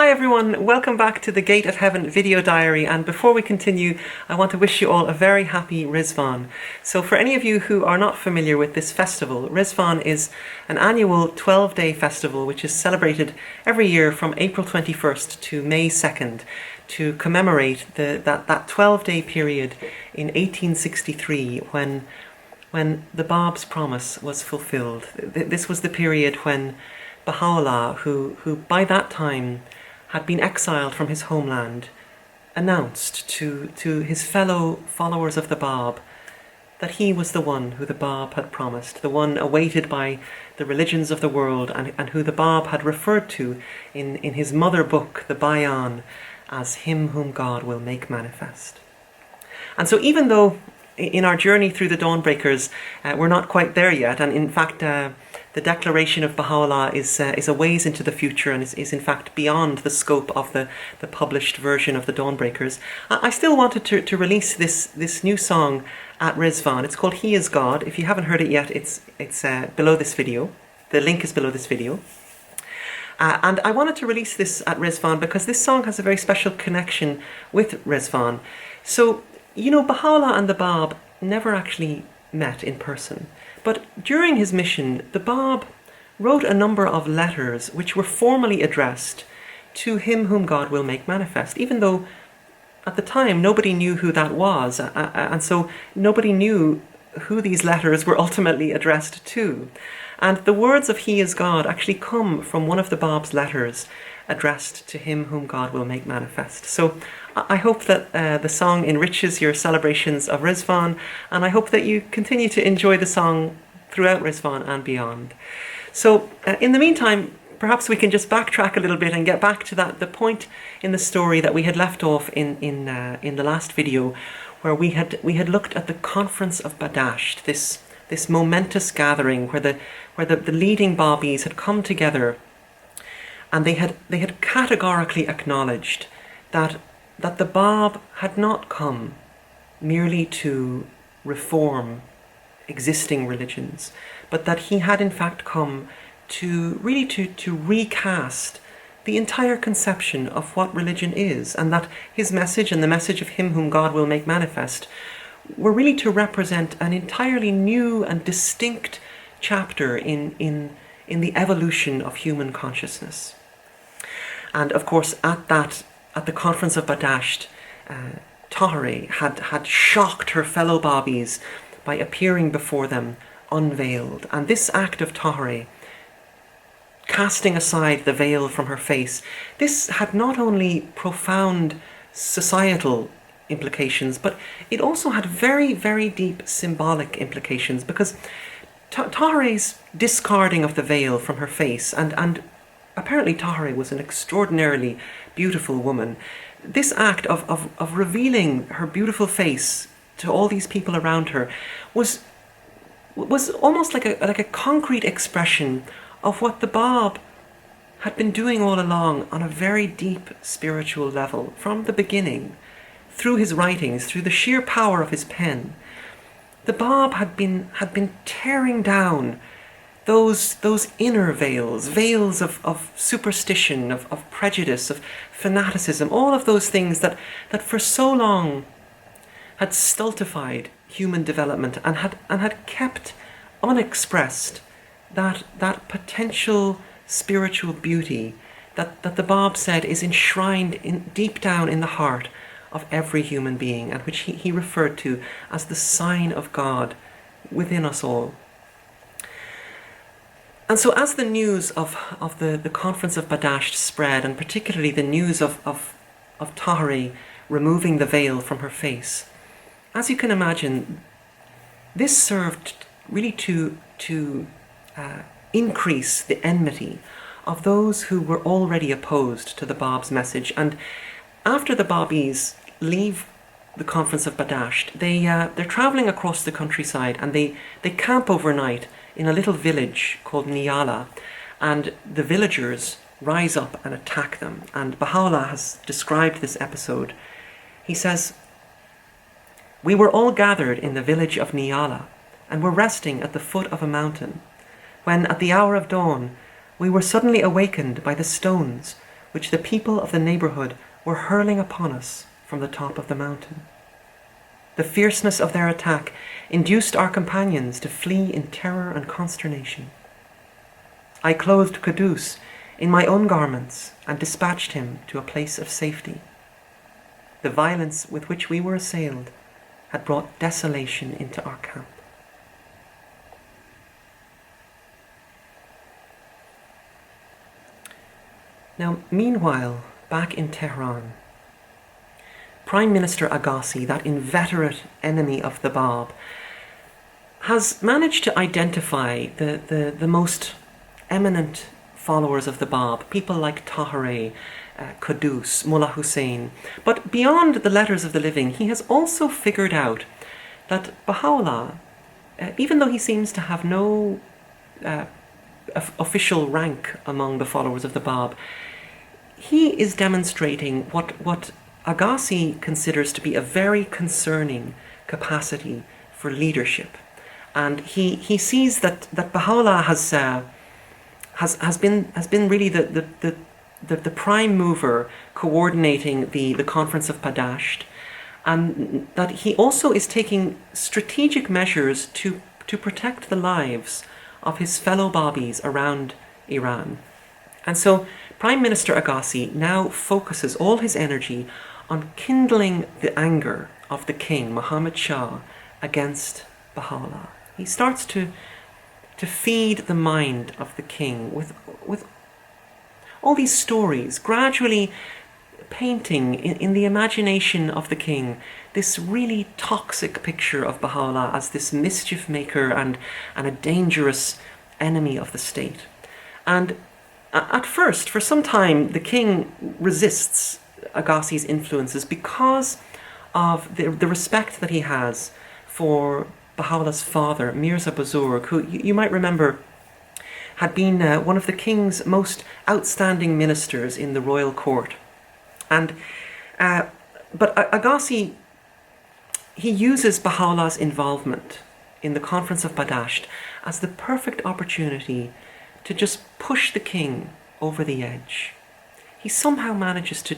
Hi everyone, welcome back to the Gate of Heaven video diary, and before we continue I want to wish you all a very happy Rizvan. So for any of you who are not familiar with this festival, Rizvan is an annual 12-day festival which is celebrated every year from April 21st to May 2nd to commemorate that 12-day period in 1863 when the Bab's promise was fulfilled. This was the period when Baha'u'llah, who by that time had been exiled from his homeland, announced to his fellow followers of the Bab that he was the one who the Bab had promised, the one awaited by the religions of the world, and who the Bab had referred to in his mother book, the Bayan, as him whom God will make manifest. And so even though in our journey through the Dawnbreakers we're not quite there yet, and in fact the declaration of Baha'u'llah is a ways into the future and is in fact beyond the scope of the published version of the Dawnbreakers, I still wanted to release this new song at Rizvan. It's called He Is God. If you haven't heard it yet, it's below this video. The link is below this video. And I wanted to release this at Rizvan because this song has a very special connection with Rizvan. So, you know, Baha'u'llah and the Bab never actually met in person. But during his mission, the Bab wrote a number of letters which were formally addressed to him whom God will make manifest, even though at the time nobody knew who that was, and so nobody knew who these letters were ultimately addressed to. And the words of He is God actually come from one of the Bab's letters addressed to him whom God will make manifest. So I hope that the song enriches your celebrations of Rizvan, and I hope that you continue to enjoy the song throughout Rizvan and beyond. So in the meantime, perhaps we can just backtrack a little bit and get back to the point in the story that we had left off in the last video, where we had looked at the conference of Badasht, this momentous gathering where the leading Babis had come together, and they had categorically acknowledged that the Bab had not come merely to reform existing religions, but that he had in fact come to recast the entire conception of what religion is, and that his message and the message of him whom God will make manifest were really to represent an entirely new and distinct chapter in the evolution of human consciousness. And of course, at the conference of Badasht, Tahirih had shocked her fellow Babis by appearing before them unveiled. And this act of Tahirih, casting aside the veil from her face, this had not only profound societal implications, but it also had very, very deep symbolic implications, because Tahirih's discarding of the veil from her face, and apparently Tahirih was an extraordinarily beautiful woman. This act of revealing her beautiful face to all these people around her was almost like a concrete expression of what the Bab had been doing all along on a very deep spiritual level from the beginning, through his writings, through the sheer power of his pen. The Bab had been tearing down those inner veils of superstition, of prejudice, of fanaticism, all of those things that for so long had stultified human development and had kept unexpressed that potential spiritual beauty that the Bab said is enshrined deep down in the heart of every human being, and which he referred to as the sign of God within us all. And so as the news of the conference of Badasht spread, and particularly the news of Tahirih removing the veil from her face, as you can imagine, this served really to increase the enmity of those who were already opposed to the Bab's message. And after the Babis leave the conference of Badasht, they're travelling across the countryside, and they camp overnight in a little village called Niyala, and the villagers rise up and attack them. And Baha'u'llah has described this episode. He says, "We were all gathered in the village of Niyala, and were resting at the foot of a mountain, when at the hour of dawn we were suddenly awakened by the stones which the people of the neighborhood were hurling upon us from the top of the mountain. The fierceness of their attack induced our companions to flee in terror and consternation. I clothed Qudus in my own garments and dispatched him to a place of safety. The violence with which we were assailed had brought desolation into our camp. Now, meanwhile, back in Tehran, Prime Minister Agassi, that inveterate enemy of the Bab, has managed to identify the most eminent followers of the Bab, people like Tahereh, Qudus, Mullah Hussein. But beyond the letters of the living, he has also figured out that Baha'u'llah, even though he seems to have no official rank among the followers of the Bab, he is demonstrating what Agassi considers to be a very concerning capacity for leadership. And he sees that Baha'u'llah has been really the prime mover coordinating the Conference of Padasht, and that he also is taking strategic measures to protect the lives of his fellow Babis around Iran. And so Prime Minister Agassi now focuses all his energy on kindling the anger of the king, Muhammad Shah, against Baha'u'llah. He starts to feed the mind of the king with all these stories, gradually painting in the imagination of the king this really toxic picture of Baha'u'llah as this mischief maker and a dangerous enemy of the state. And at first, for some time, the king resists Agassi's influences because of the respect that he has for Baha'u'llah's father, Mirza Buzurg, who you might remember had been one of the king's most outstanding ministers in the royal court. And but Agassi, he uses Baha'u'llah's involvement in the Conference of Badasht as the perfect opportunity to just push the king over the edge. He somehow manages to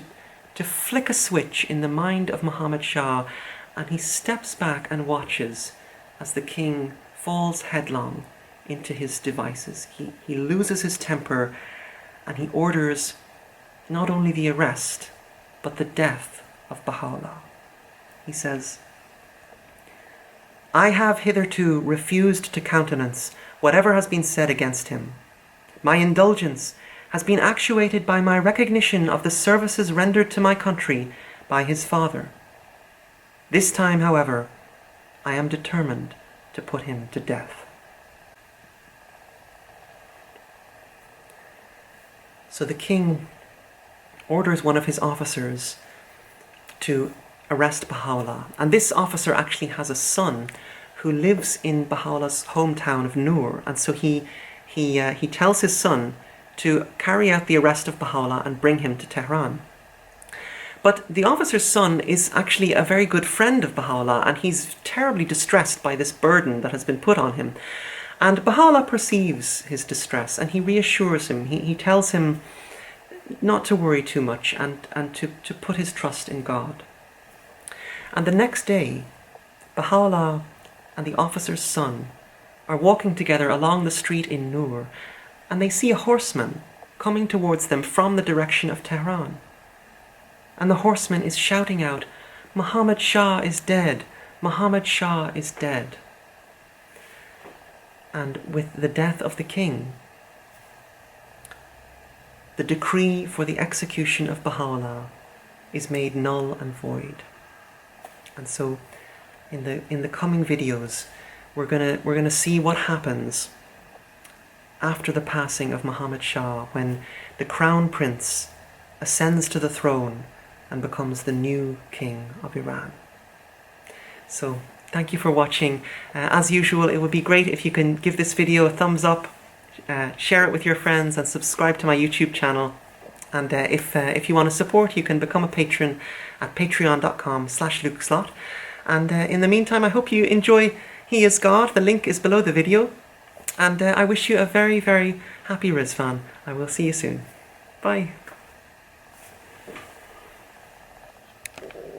flick a switch in the mind of Muhammad Shah, and he steps back and watches as the king falls headlong into his devices. He loses his temper, and he orders not only the arrest, but the death of Baha'u'llah. He says, "I have hitherto refused to countenance whatever has been said against him. My indulgence has been actuated by my recognition of the services rendered to my country by his father. This time, however, I am determined to put him to death." So the king orders one of his officers to arrest Baha'u'llah. And this officer actually has a son who lives in Baha'u'llah's hometown of Nur. And so he tells his son to carry out the arrest of Baha'u'llah and bring him to Tehran. But the officer's son is actually a very good friend of Baha'u'llah, and he's terribly distressed by this burden that has been put on him. And Baha'u'llah perceives his distress, and he reassures him. He tells him not to worry too much and to put his trust in God. And the next day, Baha'u'llah and the officer's son are walking together along the street in Nur, and they see a horseman coming towards them from the direction of Tehran. And the horseman is shouting out, "Muhammad Shah is dead! Muhammad Shah is dead!" And with the death of the king, the decree for the execution of Baha'u'llah is made null and void. And so in the coming videos, we're gonna see what happens after the passing of Muhammad Shah, when the crown prince ascends to the throne and becomes the new king of Iran. So thank you for watching. As usual, it would be great if you can give this video a thumbs up, share it with your friends, and subscribe to my YouTube channel. And if you want to support, you can become a patron at patreon.com/lukeslot. And in the meantime, I hope you enjoy He is God. The link is below the video. And I wish you a very, very happy Rizvan. I will see you soon. Bye.